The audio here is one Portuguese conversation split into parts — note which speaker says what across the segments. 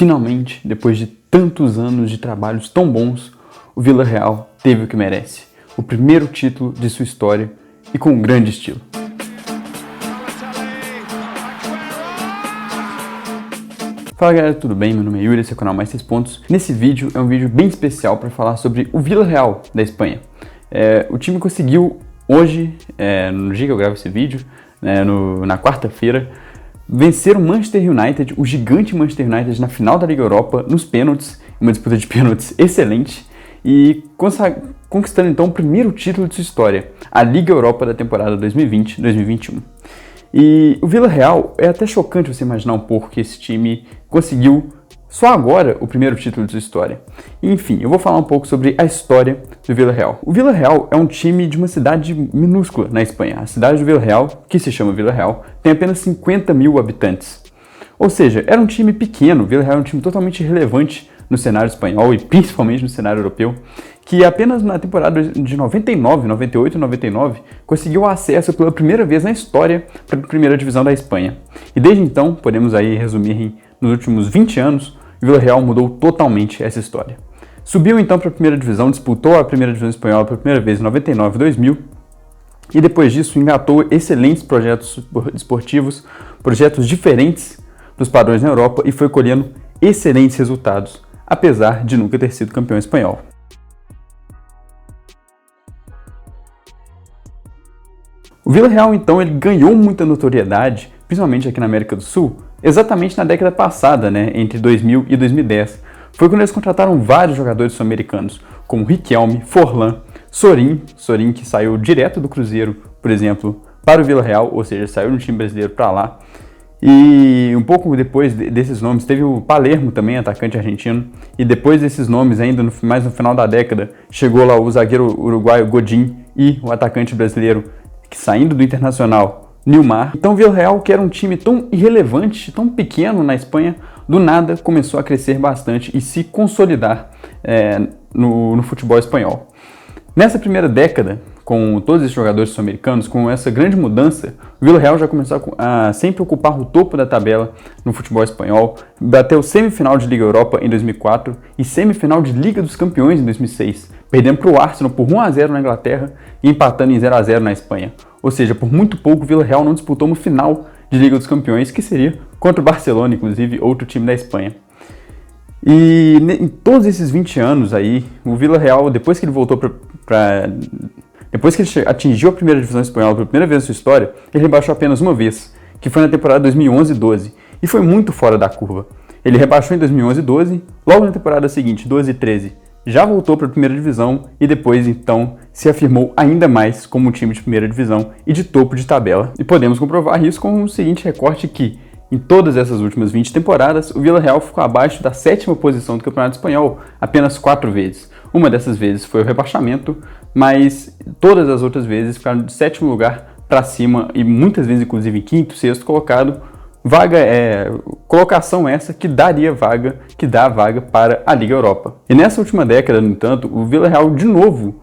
Speaker 1: Finalmente, depois de tantos anos de trabalhos tão bons, o Villarreal teve o que merece. O primeiro título de sua história e com um grande estilo. Fala galera, tudo bem? Meu nome é Yuri, esse é o canal Mais 6 Pontos. Nesse vídeo é um vídeo bem especial para falar sobre o Villarreal da Espanha. O time conseguiu hoje, no dia que eu gravo esse vídeo, na quarta-feira, vencer o Manchester United, o gigante Manchester United, na final da Liga Europa, nos pênaltis, uma disputa de pênaltis excelente, e conquistando então o primeiro título de sua história, a Liga Europa da temporada 2020-2021. E o Villarreal, é até chocante você imaginar um pouco que esse time conseguiu só agora o primeiro título de sua história. Enfim, eu vou falar um pouco sobre a história do Villarreal. O Villarreal é um time de uma cidade minúscula na Espanha. A cidade do Villarreal, que se chama Villarreal, tem apenas 50 mil habitantes. Ou seja, era um time pequeno. O Villarreal é um time totalmente relevante no cenário espanhol e principalmente no cenário europeu, que apenas na temporada de 98 e 99 conseguiu acesso pela primeira vez na história para a primeira divisão da Espanha. E desde então, podemos aí resumir nos últimos 20 anos, o Villarreal mudou totalmente essa história. Subiu então para a primeira divisão, disputou a primeira divisão espanhola pela primeira vez em 99 e 2000, e depois disso engatou excelentes projetos esportivos, projetos diferentes dos padrões na Europa e foi colhendo excelentes resultados, apesar de nunca ter sido campeão espanhol. O Villarreal então ele ganhou muita notoriedade, principalmente aqui na América do Sul, exatamente na década passada, entre 2000 e 2010. Foi quando eles contrataram vários jogadores sul-americanos, como Riquelme, Forlán, Sorin que saiu direto do Cruzeiro, por exemplo, para o Villarreal, ou seja, saiu do time brasileiro para lá. E um pouco depois desses nomes, teve o Palermo também, atacante argentino, e depois desses nomes, ainda mais no final da década, chegou lá o zagueiro uruguaio Godín e o atacante brasileiro, que saindo do Internacional, Nilmar. Então o Villarreal, que era um time tão irrelevante, tão pequeno na Espanha, do nada começou a crescer bastante e se consolidar no futebol espanhol. Nessa primeira década, com todos esses jogadores sul-americanos, com essa grande mudança, o Villarreal já começou a sempre ocupar o topo da tabela no futebol espanhol, bateu semifinal de Liga Europa em 2004 e semifinal de Liga dos Campeões em 2006, perdendo para o Arsenal por 1-0 na Inglaterra e empatando em 0-0 na Espanha. Ou seja, por muito pouco o Villarreal não disputou uma final de Liga dos Campeões, que seria contra o Barcelona, inclusive, outro time da Espanha. E em todos esses 20 anos aí, o Villarreal, depois que ele voltou depois que ele atingiu a primeira divisão espanhola pela primeira vez na sua história, ele rebaixou apenas uma vez, que foi na temporada 2011-12, e foi muito fora da curva. Ele rebaixou em 2011-12, logo na temporada seguinte, 12-13, já voltou para a primeira divisão e depois, então, se afirmou ainda mais como um time de primeira divisão e de topo de tabela. E podemos comprovar isso com o seguinte recorte que, em todas essas últimas 20 temporadas, o Villarreal ficou abaixo da 7ª posição do Campeonato Espanhol apenas 4 vezes. Uma dessas vezes foi o rebaixamento, mas todas as outras vezes ficaram de 7º lugar para cima e muitas vezes, inclusive, em 5º, 6º colocado. Colocação essa que dá a vaga para a Liga Europa. E nessa última década, no entanto, o Villarreal de novo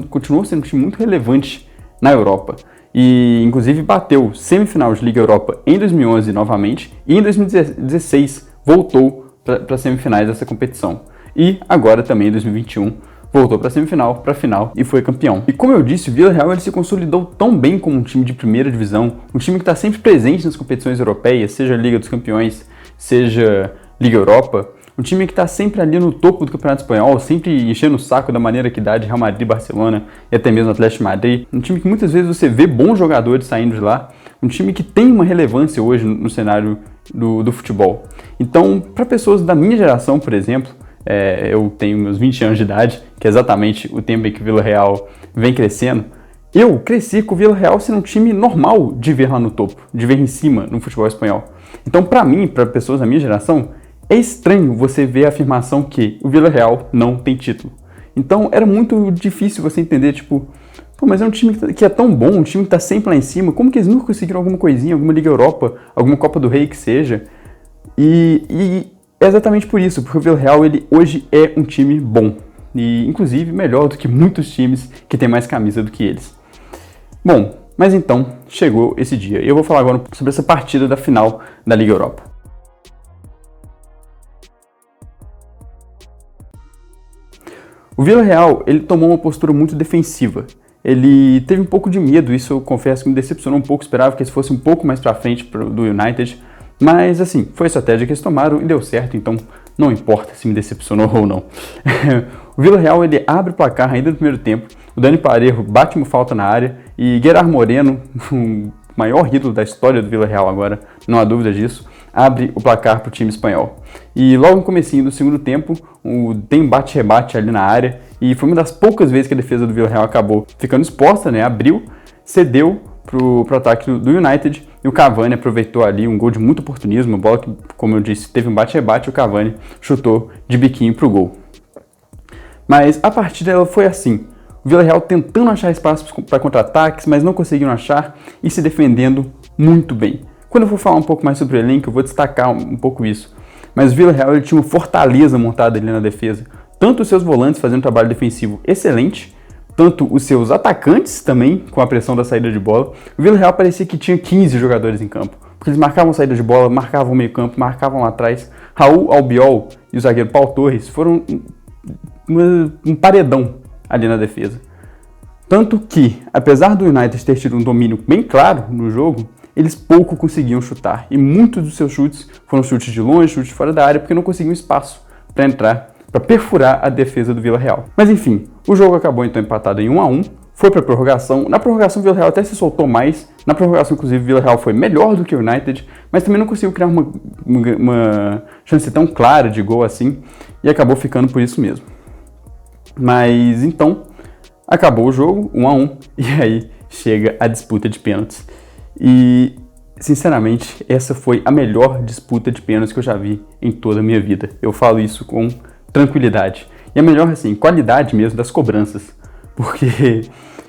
Speaker 1: continuou sendo um time muito relevante na Europa. E inclusive bateu semifinal de Liga Europa em 2011 novamente e em 2016 voltou para as semifinais dessa competição. E agora também em 2021 voltou para a semifinal, para a final e foi campeão. E como eu disse, o Villarreal ele se consolidou tão bem como um time de primeira divisão, um time que está sempre presente nas competições europeias, seja Liga dos Campeões, seja Liga Europa, um time que está sempre ali no topo do Campeonato Espanhol, sempre enchendo o saco da maneira que dá de Real Madrid, Barcelona e até mesmo Atlético de Madrid, um time que muitas vezes você vê bons jogadores saindo de lá, um time que tem uma relevância hoje no cenário do futebol. Então, para pessoas da minha geração, por exemplo, eu tenho meus 20 anos de idade, que é exatamente o tempo em que o Villarreal vem crescendo. Eu cresci com o Villarreal sendo um time normal de ver lá no topo, de ver em cima no futebol espanhol. Então, para mim, para pessoas da minha geração, é estranho você ver a afirmação que o Villarreal não tem título. Então, era muito difícil você entender, mas é um time que é tão bom, um time que está sempre lá em cima, como que eles nunca conseguiram alguma coisinha, alguma Liga Europa, alguma Copa do Rei que seja? E é exatamente por isso, porque o Villarreal ele hoje é um time bom, e inclusive melhor do que muitos times que têm mais camisa do que eles. Bom, mas então chegou esse dia, e eu vou falar agora sobre essa partida da final da Liga Europa. O Villarreal, ele tomou uma postura muito defensiva. Ele teve um pouco de medo, isso eu confesso que me decepcionou um pouco, esperava que esse fosse um pouco mais pra frente do United, mas assim, foi a estratégia que eles tomaram e deu certo, então não importa se me decepcionou ou não. O Villarreal, ele abre o placar ainda no primeiro tempo, o Dani Parejo bate uma falta na área e Gerard Moreno, o maior ídolo da história do Villarreal agora, não há dúvida disso, abre o placar para o time espanhol. E logo no comecinho do segundo tempo, tem um bate-rebate ali na área, e foi uma das poucas vezes que a defesa do Villarreal acabou ficando exposta, né? Abriu, cedeu pro ataque do United, e o Cavani aproveitou ali um gol de muito oportunismo, uma bola que, como eu disse, teve um bate-rebate, o Cavani chutou de biquinho pro gol. Mas a partida ela foi assim, o Villarreal tentando achar espaços para contra-ataques, mas não conseguindo achar e se defendendo muito bem. Quando eu for falar um pouco mais sobre o elenco, eu vou destacar um pouco isso. Mas o Villarreal ele tinha uma fortaleza montada ali na defesa. Tanto os seus volantes fazendo um trabalho defensivo excelente, tanto os seus atacantes também, com a pressão da saída de bola. O Villarreal parecia que tinha 15 jogadores em campo, porque eles marcavam saída de bola, marcavam o meio campo, marcavam lá atrás. Raul Albiol e o zagueiro Paul Torres foram um paredão ali na defesa. Tanto que, apesar do United ter tido um domínio bem claro no jogo, eles pouco conseguiam chutar. E muitos dos seus chutes foram chutes de longe, chutes fora da área, porque não conseguiam espaço para entrar, para perfurar a defesa do Villarreal. Mas enfim, o jogo acabou então empatado em 1-1, foi para a prorrogação. Na prorrogação o Villarreal até se soltou mais. Na prorrogação, inclusive, o Villarreal foi melhor do que o United, mas também não conseguiu criar uma chance tão clara de gol assim, e acabou ficando por isso mesmo. Mas então, acabou o jogo, 1-1, e aí chega a disputa de pênaltis. E, sinceramente, essa foi a melhor disputa de pênaltis que eu já vi em toda a minha vida. Eu falo isso com tranquilidade. E a melhor, assim, qualidade mesmo das cobranças. Porque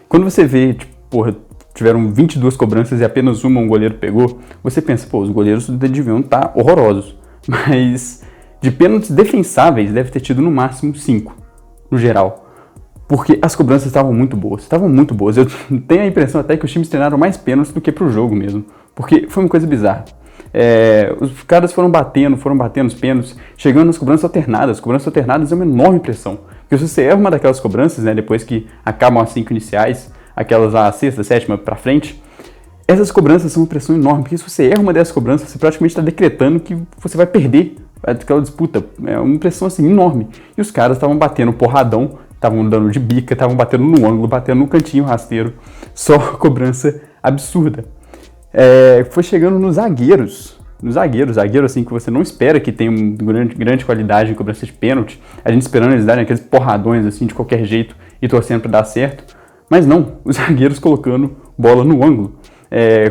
Speaker 1: quando você vê, tipo, porra, tiveram 22 cobranças e apenas uma um goleiro pegou, você pensa, pô, os goleiros deviam estar horrorosos. Mas de pênaltis defensáveis deve ter tido no máximo 5, no geral. Porque as cobranças estavam muito boas, Eu tenho a impressão até que os times treinaram mais pênaltis do que pro jogo mesmo. Porque foi uma coisa bizarra. Os caras foram batendo os pênaltis, chegando nas cobranças alternadas. Cobranças alternadas é uma enorme pressão. Porque se você erra uma daquelas cobranças, né, depois que acabam as 5 iniciais, aquelas a sexta, sétima pra frente, essas cobranças são uma pressão enorme. Porque se você erra uma dessas cobranças, você praticamente está decretando que você vai perder aquela disputa. É uma pressão assim enorme. E os caras estavam batendo porradão, estavam dando de bica, estavam batendo no ângulo, batendo no cantinho rasteiro. Só cobrança absurda. Foi chegando nos zagueiros. Zagueiro assim que você não espera que tenha uma grande qualidade em cobrança de pênalti. A gente esperando eles darem aqueles porradões assim de qualquer jeito e torcendo para dar certo. Mas não, os zagueiros colocando bola no ângulo.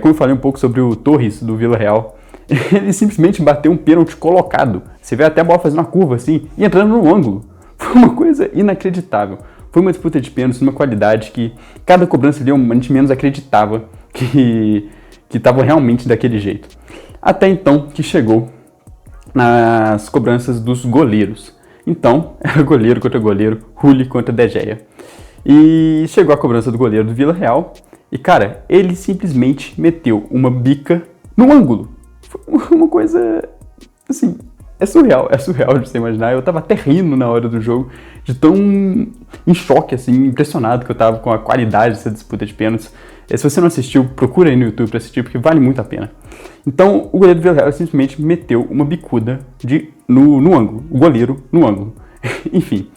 Speaker 1: Como eu falei um pouco sobre o Torres do Villarreal, ele simplesmente bateu um pênalti colocado. Você vê até a bola fazendo uma curva assim e entrando no ângulo. Foi uma coisa inacreditável. Foi uma disputa de pênaltis de uma qualidade que cada cobrança ali a gente menos acreditava que estava realmente daquele jeito. Até então que chegou nas cobranças dos goleiros. Então, era goleiro contra goleiro, Rulli contra De Gea. E chegou a cobrança do goleiro do Villarreal e, cara, ele simplesmente meteu uma bica no ângulo. Foi uma coisa, assim, é surreal de você imaginar. Eu tava até rindo na hora do jogo, de tão em choque, assim, impressionado que eu tava com a qualidade dessa disputa de pênaltis. Se você não assistiu, procura aí no YouTube pra assistir, porque vale muito a pena. Então, o goleiro do Villarreal simplesmente meteu uma bicuda no ângulo, o goleiro no ângulo. Enfim.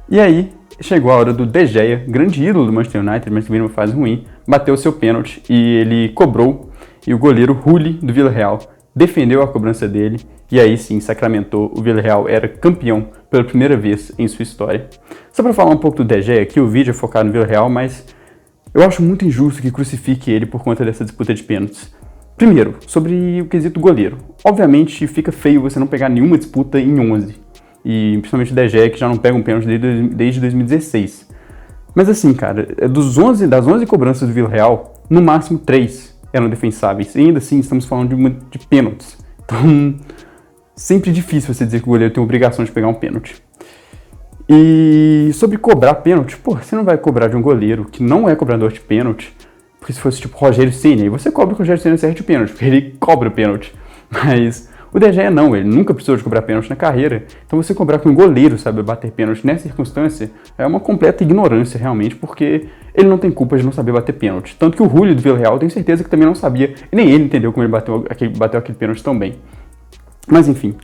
Speaker 1: E aí, chegou a hora do De Gea, grande ídolo do Manchester United, mas também numa fase ruim, bateu o seu pênalti e ele cobrou, e o goleiro Rulli do Villarreal defendeu a cobrança dele, e aí sim sacramentou, o Villarreal era campeão pela primeira vez em sua história. Só para falar um pouco do De Gea aqui, o vídeo é focado no Villarreal, mas eu acho muito injusto que crucifique ele por conta dessa disputa de pênaltis. Primeiro, sobre o quesito goleiro. Obviamente fica feio você não pegar nenhuma disputa em 11, e principalmente o De Gea, que já não pega um pênalti desde 2016. Mas assim, cara, das 11 cobranças do Villarreal, no máximo 3 eram defensáveis. E ainda assim, estamos falando de pênaltis. Então, sempre difícil você dizer que o goleiro tem a obrigação de pegar um pênalti. E sobre cobrar pênalti, pô, você não vai cobrar de um goleiro que não é cobrador de pênalti, porque se fosse tipo Rogério Ceni, aí você cobra que o Rogério Ceni acerta o pênalti, porque ele cobra o pênalti. Mas O De Gea não, ele nunca precisou de cobrar pênalti na carreira. Então você cobrar com um goleiro, sabe, bater pênalti nessa circunstância é uma completa ignorância realmente, porque ele não tem culpa de não saber bater pênalti. Tanto que o Júlio do Villarreal eu tenho certeza que também não sabia, e nem ele entendeu como ele bateu aquele pênalti tão bem. Mas enfim,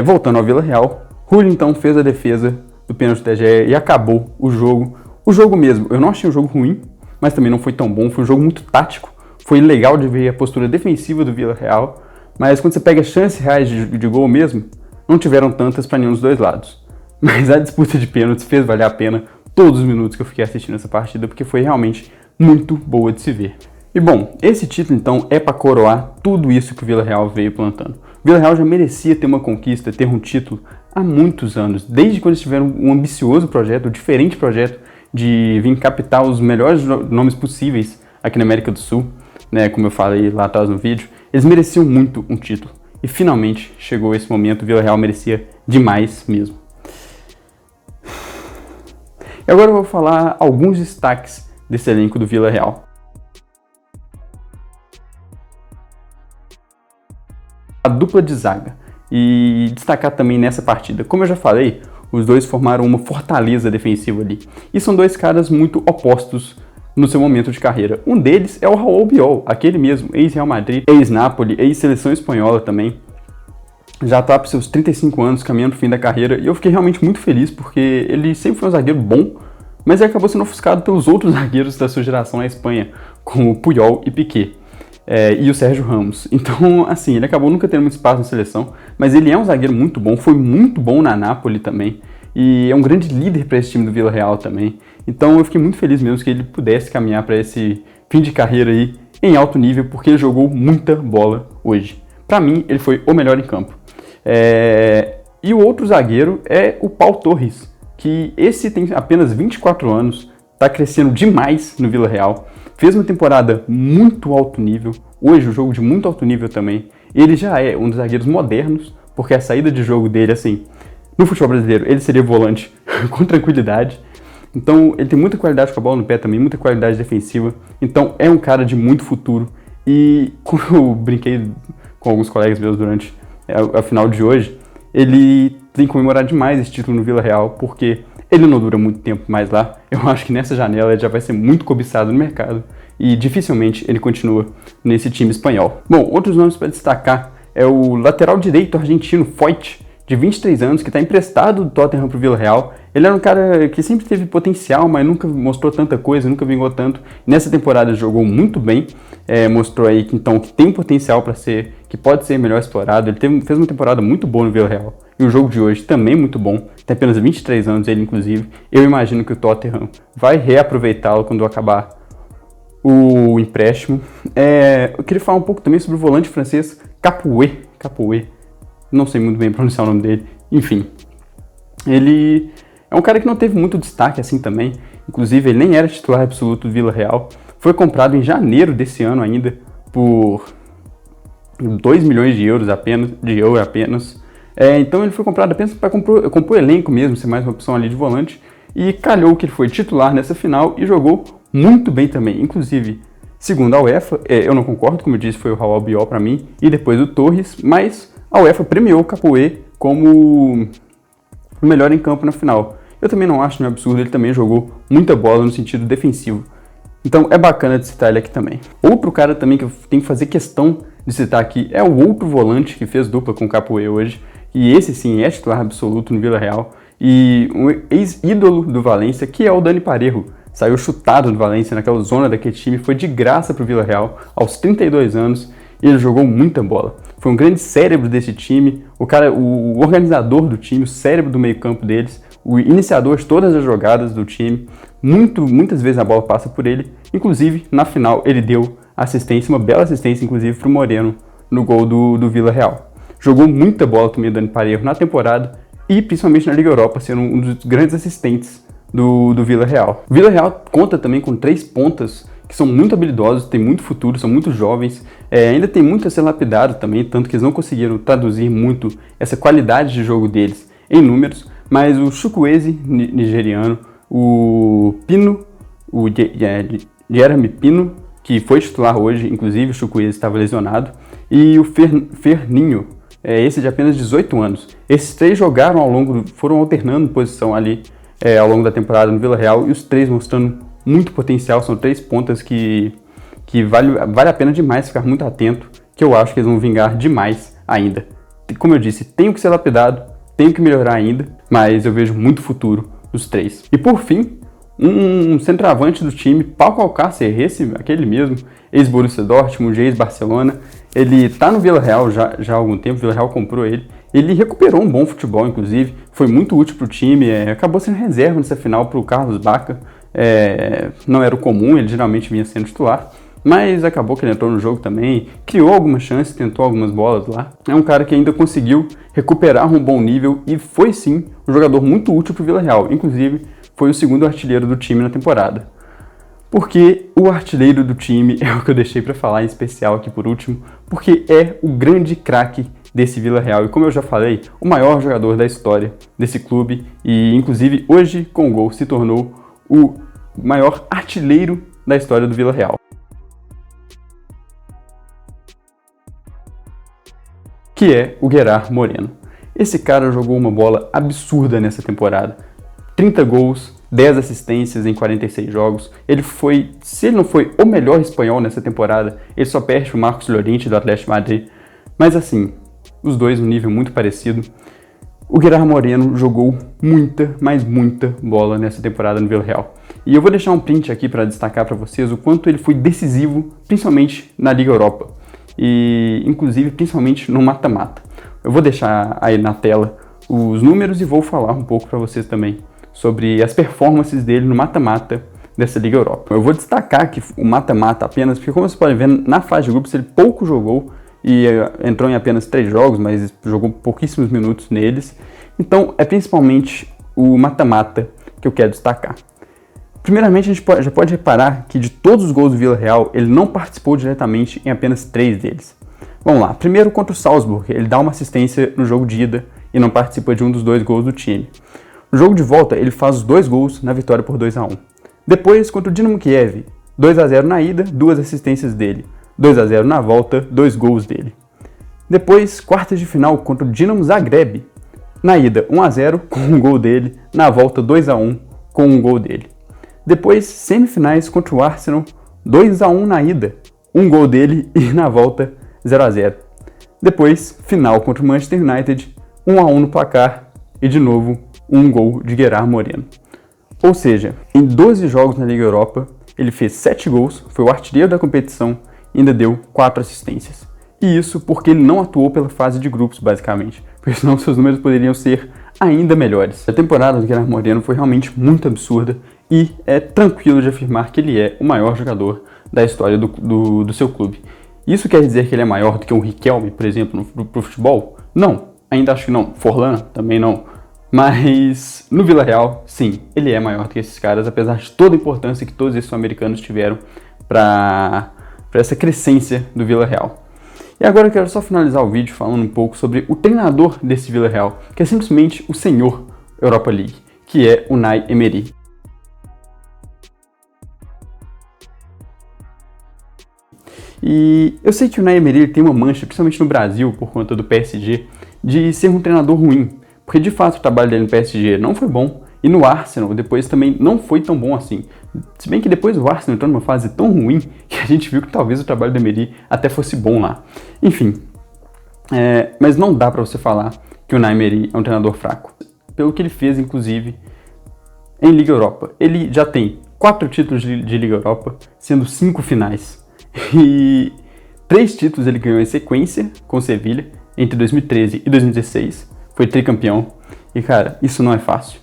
Speaker 1: voltando ao Villarreal, Júlio então fez a defesa do pênalti do De Gea e acabou o jogo. O jogo mesmo, eu não achei um jogo ruim, mas também não foi tão bom, foi um jogo muito tático. Foi legal de ver a postura defensiva do Villarreal, mas quando você pega chances reais de gol mesmo, não tiveram tantas para nenhum dos dois lados. Mas a disputa de pênaltis fez valer a pena todos os minutos que eu fiquei assistindo essa partida, porque foi realmente muito boa de se ver. E bom, esse título então é para coroar tudo isso que o Villarreal veio plantando. O Villarreal já merecia ter uma conquista, ter um título há muitos anos, desde quando eles tiveram um ambicioso projeto, um diferente projeto de vir captar os melhores nomes possíveis aqui na América do Sul, né, como eu falei lá atrás no vídeo. Eles mereciam muito um título. E finalmente chegou esse momento, o Villarreal merecia demais mesmo. E agora eu vou falar alguns destaques desse elenco do Villarreal. A dupla de zaga. E destacar também nessa partida, como eu já falei, os dois formaram uma fortaleza defensiva ali. E são dois caras muito opostos no seu momento de carreira. Um deles é o Raul Biol, aquele mesmo, ex-Real Madrid, ex-Napoli, ex-seleção espanhola também. Já está para seus 35 anos, caminhando para o fim da carreira, e eu fiquei realmente muito feliz, porque ele sempre foi um zagueiro bom, mas ele acabou sendo ofuscado pelos outros zagueiros da sua geração na Espanha, como Puyol e Piqué. E o Sérgio Ramos. Então, assim, ele acabou nunca tendo muito espaço na seleção, mas ele é um zagueiro muito bom, foi muito bom na Napoli também, e é um grande líder para esse time do Villarreal também. Então eu fiquei muito feliz mesmo que ele pudesse caminhar para esse fim de carreira aí em alto nível, porque ele jogou muita bola hoje. Para mim, ele foi o melhor em campo. E o outro zagueiro é o Pau Torres, que esse tem apenas 24 anos, está crescendo demais no Villarreal. Fez uma temporada muito alto nível, hoje um jogo de muito alto nível também. Ele já é um dos zagueiros modernos, porque a saída de jogo dele, assim, no futebol brasileiro, ele seria volante com tranquilidade. Então ele tem muita qualidade com a bola no pé também, muita qualidade defensiva. Então é um cara de muito futuro. E como eu brinquei com alguns colegas meus durante a final de hoje, ele tem que comemorar demais esse título no Villarreal, porque ele não dura muito tempo mais lá. Eu acho que nessa janela ele já vai ser muito cobiçado no mercado e dificilmente ele continua nesse time espanhol. Bom, outros nomes para destacar é o lateral direito argentino Foyt, de 23 anos, que está emprestado do Tottenham para o Villarreal. Ele era um cara que sempre teve potencial, mas nunca mostrou tanta coisa, nunca vingou tanto. Nessa temporada jogou muito bem, mostrou aí que então que tem potencial para ser, que pode ser melhor explorado. Ele fez uma temporada muito boa no Villarreal. E o jogo de hoje também muito bom. Tem apenas 23 anos ele, inclusive. Eu imagino que o Tottenham vai reaproveitá-lo quando acabar o empréstimo. Eu queria falar um pouco também sobre o volante francês Capoue. Não sei muito bem pronunciar o nome dele. Enfim, ele é um cara que não teve muito destaque assim também. Inclusive, ele nem era titular absoluto do Villarreal. Foi comprado em janeiro desse ano ainda por 2 milhões de euros apenas. Então ele foi comprado apenas para compor o elenco mesmo, ser mais uma opção ali de volante. E calhou que ele foi titular nessa final e jogou muito bem também. Inclusive, segundo a UEFA, eu não concordo, como eu disse, foi o Raul Biol para mim, e depois o Torres, mas a UEFA premiou o Capoue como o melhor em campo na final. Eu também não acho meio absurdo, ele também jogou muita bola no sentido defensivo. Então é bacana de citar ele aqui também. Outro cara também que eu tenho que fazer questão de citar aqui é o outro volante que fez dupla com o Capoue hoje, e esse sim é titular absoluto no Villarreal, e um ex-ídolo do Valência, que é o Dani Parejo. Saiu chutado do Valência naquela zona daquele time, foi de graça para o Villarreal aos 32 anos, e ele jogou muita bola. Foi um grande cérebro desse time, o organizador do time, o cérebro do meio-campo deles, o iniciador de todas as jogadas do time. Muitas vezes a bola passa por ele. Inclusive, na final, ele deu assistência, uma bela assistência, inclusive, para o Moreno no gol do Villarreal. Jogou muita bola também o Dani Parejo na temporada e principalmente na Liga Europa, sendo um dos grandes assistentes do Villarreal. O Villarreal conta também com 3 pontas que são muito habilidosos, têm muito futuro, são muito jovens, ainda tem muito a ser lapidado também, tanto que eles não conseguiram traduzir muito essa qualidade de jogo deles em números, mas o Chukwueze, nigeriano, o Pino, o Jeremy Pino, que foi titular hoje, inclusive o Chukwueze estava lesionado, e o Ferninho, esse de apenas 18 anos. Esses 3 jogaram foram alternando posição ali ao longo da temporada no Villarreal, e os 3 mostrando muito potencial. São 3 pontas que vale a pena demais ficar muito atento, que eu acho que eles vão vingar demais ainda. Como eu disse, tenho que ser lapidado, tenho que melhorar ainda, mas eu vejo muito futuro nos 3. E por fim, um centroavante do time, Pau Alcácer, aquele mesmo, ex-Borussia Dortmund, ex-Barcelona. Ele tá no Villarreal já há algum tempo, o Villarreal comprou ele. Ele recuperou um bom futebol, inclusive, foi muito útil para o time, acabou sendo reserva nessa final para o Carlos Bacca. Não era o comum, ele geralmente vinha sendo titular, mas acabou que ele entrou no jogo também, criou algumas chances, tentou algumas bolas lá. É um cara que ainda conseguiu recuperar um bom nível e foi sim um jogador muito útil para o Villarreal, inclusive foi o 2º artilheiro do time na temporada. Porque o artilheiro do time é o que eu deixei para falar em especial aqui por último, porque é o grande craque desse Villarreal e, como eu já falei, o maior jogador da história desse clube, e inclusive hoje com o gol se tornou o maior artilheiro da história do Villarreal, que é o Gerard Moreno. Esse cara jogou uma bola absurda nessa temporada. 30 gols, 10 assistências em 46 jogos. Se ele não foi o melhor espanhol nessa temporada, ele só perde o Marcos Llorente do Atlético de Madrid. Mas assim, os dois num nível muito parecido. O Gerard Moreno jogou muita, mas muita bola nessa temporada no Villarreal. E eu vou deixar um print aqui para destacar para vocês o quanto ele foi decisivo, principalmente na Liga Europa. E inclusive principalmente no mata-mata. Eu vou deixar aí na tela os números e vou falar um pouco para vocês também sobre as performances dele no mata-mata dessa Liga Europa. Eu vou destacar que o mata-mata apenas, porque como vocês podem ver, na fase de grupos ele pouco jogou e entrou em apenas 3 jogos, mas jogou pouquíssimos minutos neles. Então é principalmente o mata-mata que eu quero destacar. Primeiramente, a gente já pode reparar que de todos os gols do Villarreal, ele não participou diretamente em apenas 3 deles. Vamos lá, primeiro contra o Salzburg, ele dá uma assistência no jogo de ida e não participa de um dos 2 gols do time. No jogo de volta, ele faz os 2 gols na vitória por 2-1. Depois, contra o Dinamo Kiev, 2-0 na ida, 2 assistências dele. 2-0 na volta, 2 gols dele. Depois, quartas de final contra o Dinamo Zagreb. Na ida, 1-0 com um gol dele. Na volta, 2-1 com um gol dele. Depois, semifinais contra o Arsenal, 2-1 na ida, 1 gol dele e na volta, 0-0. Depois, final contra o Manchester United, 1-1 no placar e de novo, 1 gol de Gerard Moreno. Ou seja, em 12 jogos na Liga Europa, ele fez 7 gols, foi o artilheiro da competição e ainda deu 4 assistências. E isso porque ele não atuou pela fase de grupos, basicamente, porque senão seus números poderiam ser ainda melhores. A temporada do Gerard Moreno foi realmente muito absurda e é tranquilo de afirmar que ele é o maior jogador da história do seu clube. Isso quer dizer que ele é maior do que um Riquelme, por exemplo, pro futebol? Não, ainda acho que não. Forlan também não. Mas no Villarreal, sim, ele é maior do que esses caras, apesar de toda a importância que todos esses sul-americanos tiveram para essa crescência do Villarreal. E agora eu quero só finalizar o vídeo falando um pouco sobre o treinador desse Villarreal, que é simplesmente o senhor Europa League, que é o Unai Emery. E eu sei que o Unai Emery tem uma mancha, principalmente no Brasil, por conta do PSG, de ser um treinador ruim. Porque de fato o trabalho dele no PSG não foi bom, e no Arsenal depois também não foi tão bom assim. Se bem que depois o Arsenal entrou numa fase tão ruim que a gente viu que talvez o trabalho do Emery até fosse bom lá. Enfim, mas não dá pra você falar que o Unai Emery é um treinador fraco. Pelo que ele fez, inclusive, em Liga Europa. Ele já tem 4 títulos de Liga Europa, sendo 5 finais. E 3 títulos ele ganhou em sequência com o Sevilha, entre 2013 e 2016. Foi tricampeão. E cara, isso não é fácil.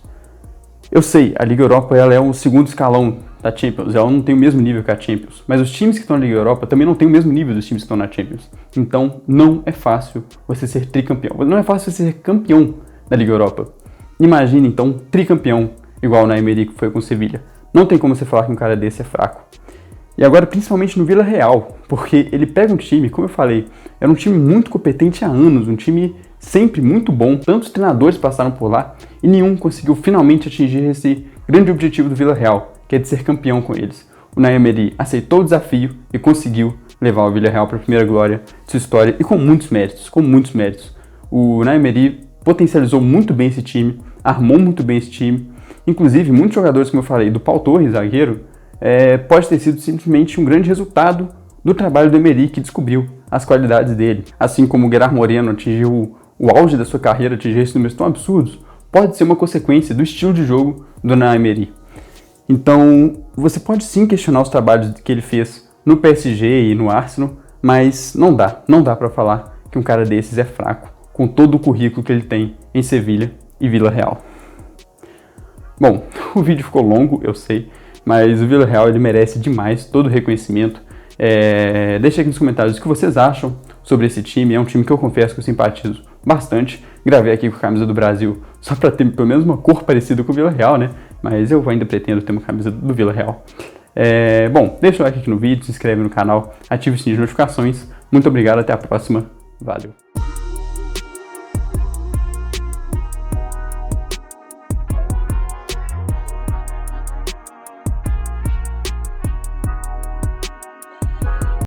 Speaker 1: Eu sei, a Liga Europa ela é o segundo escalão da Champions, ela não tem o mesmo nível que a Champions. Mas os times que estão na Liga Europa também não têm o mesmo nível dos times que estão na Champions. Então não é fácil você ser tricampeão. Não é fácil você ser campeão da Liga Europa. Imagine então tricampeão igual o Unai Emery que foi com o Sevilha. Não tem como você falar que um cara desse é fraco. E agora principalmente no Villarreal, porque ele pega um time, como eu falei, era um time muito competente há anos, um time sempre muito bom, tantos treinadores passaram por lá e nenhum conseguiu finalmente atingir esse grande objetivo do Villarreal, que é de ser campeão com eles. O Unai Emery aceitou o desafio e conseguiu levar o Villarreal para a primeira glória de sua história e com muitos méritos, com muitos méritos. O Unai Emery potencializou muito bem esse time, armou muito bem esse time. Inclusive, muitos jogadores, como eu falei, do Pau Torres, zagueiro, pode ter sido simplesmente um grande resultado do trabalho do Emery, que descobriu as qualidades dele. Assim como o Gerard Moreno atingiu o auge da sua carreira, atingiu esses números tão absurdos, pode ser uma consequência do estilo de jogo do Unai Emery. Então, você pode sim questionar os trabalhos que ele fez no PSG e no Arsenal, mas não dá para falar que um cara desses é fraco, com todo o currículo que ele tem em Sevilha e Vila Real. Bom, o vídeo ficou longo, eu sei, mas o Vila Real ele merece demais todo o reconhecimento. Deixa aqui nos comentários o que vocês acham sobre esse time. É um time que eu confesso que eu simpatizo bastante. Gravei aqui com a camisa do Brasil só para ter pelo menos uma cor parecida com o Vila Real, né? Mas eu ainda pretendo ter uma camisa do Vila Real. Bom, deixa o like aqui no vídeo, se inscreve no canal, ative o sininho de notificações. Muito obrigado, até a próxima. Valeu!